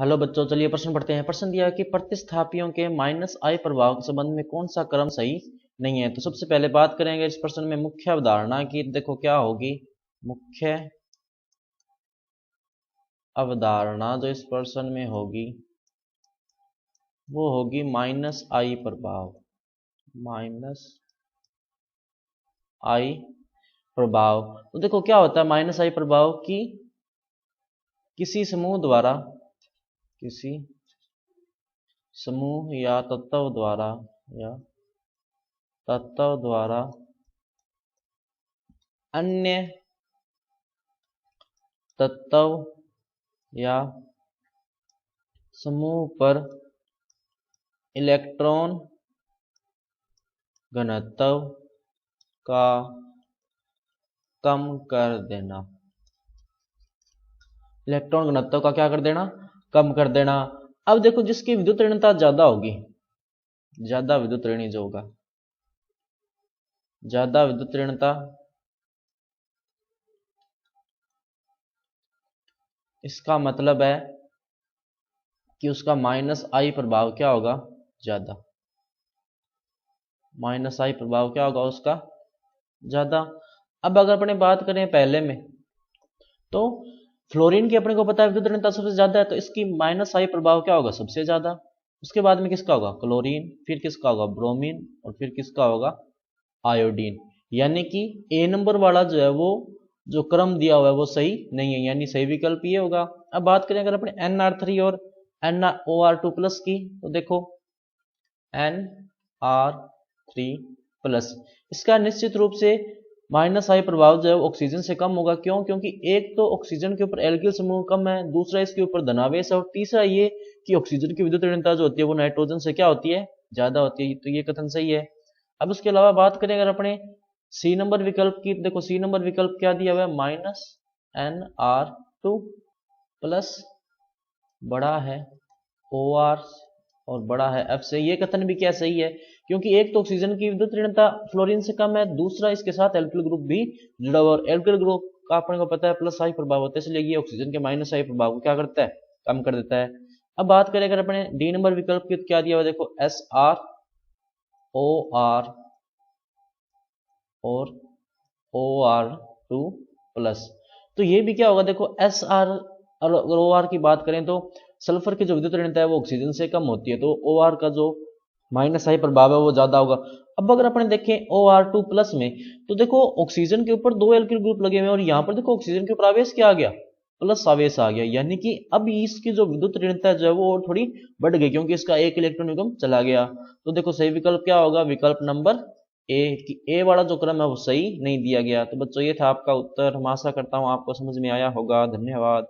Hello बच्चों, चलिए प्रश्न पढ़ते हैं। प्रश्न दिया है कि प्रतिस्थापियों के माइनस आई प्रभाव के संबंध में कौन सा क्रम सही नहीं है। तो सबसे पहले बात करेंगे इस प्रश्न में मुख्य अवधारणा की। देखो क्या होगी मुख्य अवधारणा जो इस प्रश्न में होगी वो होगी माइनस आई प्रभाव। माइनस आई प्रभाव तो देखो क्या होता है माइनस आई प्रभाव की किसी समूह द्वारा, किसी समूह या तत्व द्वारा अन्य तत्व या समूह पर इलेक्ट्रॉन घनत्व का कम कर देना। इलेक्ट्रॉन घनत्व का क्या कर देना? कम कर देना। अब देखो जिसकी विद्युत ऋणता ज्यादा होगी, ज्यादा विद्युत ऋणी जो होगा, ज्यादा विद्युत ऋणता, इसका मतलब है कि उसका माइनस आई प्रभाव क्या होगा? ज्यादा। माइनस आई प्रभाव क्या होगा उसका? ज्यादा। अब अगर अपने बात करें पहले में तो फ्लोरीन की अपने को पता है विद्युत ऋणता सबसे ज्यादा है, तो इसकी माइनस आई प्रभाव क्या होगा? सबसे ज्यादा। उसके बाद में किसका होगा? क्लोरीन, फिर किसका होगा? ब्रोमीन, और फिर किसका होगा? आयोडीन। यानी कि ए नंबर वाला जो है वो जो क्रम दिया हुआ है वो सही नहीं है, यानी सही विकल्प ये होगा। अब बात करें अगर अपने NR3 और NOR2 प्लस की, तो देखो NR3 प्लस, इसका निश्चित रूप से माइनस आई प्रभाव जो है ऑक्सीजन से कम होगा। क्यों? क्योंकि एक तो ऑक्सीजन के ऊपर एल्किल समूह कम है, दूसरा इसके ऊपर धनावेश है, और तीसरा ये कि ऑक्सीजन की विद्युत ऋणता जो होती है वो नाइट्रोजन से क्या होती है? ज्यादा होती है। तो ये कथन सही है। अब उसके अलावा बात करें अगर अपने सी नंबर विकल्प की, देखो सी नंबर विकल्प क्या दिया हुआ है? माइनस NR2 प्लस बड़ा है OR और बड़ा है F से। ये कथन भी क्या सही है? क्योंकि एक तो ऑक्सीजन की विद्युत ऋणता फ्लोरीन से कम है, दूसरा इसके साथ एल्किल ग्रुप भी जुड़ा हुआ, और एल्किल ग्रुप का अपने को पता है प्लस आई प्रभाव होता है, इसलिए ये ऑक्सीजन के माइनस आई प्रभाव को क्या करता है? कम कर देता है। अब बात करें अगर अपने डी नंबर विकल्प की, क्या दिया हुआ देखो SrOR और OR2 प्लस। तो ये भी क्या होगा? देखो SR और OR की बात करें तो सल्फर की जो विद्युत ऋणता है वो ऑक्सीजन से कम होती है, तो OR का जो माइनस आई प्रभाव है वो ज्यादा होगा। अब अगर अपन देखें OR2 प्लस में, तो देखो ऑक्सीजन के ऊपर दो एल्किल ग्रुप लगे हुए हैं, और यहाँ पर देखो ऑक्सीजन के ऊपर आवेश क्या आ गया? प्लस आवेश आ गया। यानी कि अब इसकी जो विद्युत ऋणता जो है वो और थोड़ी बढ़ गई, क्योंकि इसका एक इलेक्ट्रॉन युग्म चला गया। तो देखो सही विकल्प क्या होगा? विकल्प नंबर ए, कि ए वाला जो क्रम है वो सही नहीं दिया गया। तो बच्चों ये था आपका उत्तर। हम आशा करता हूँ आपको समझ में आया होगा। धन्यवाद।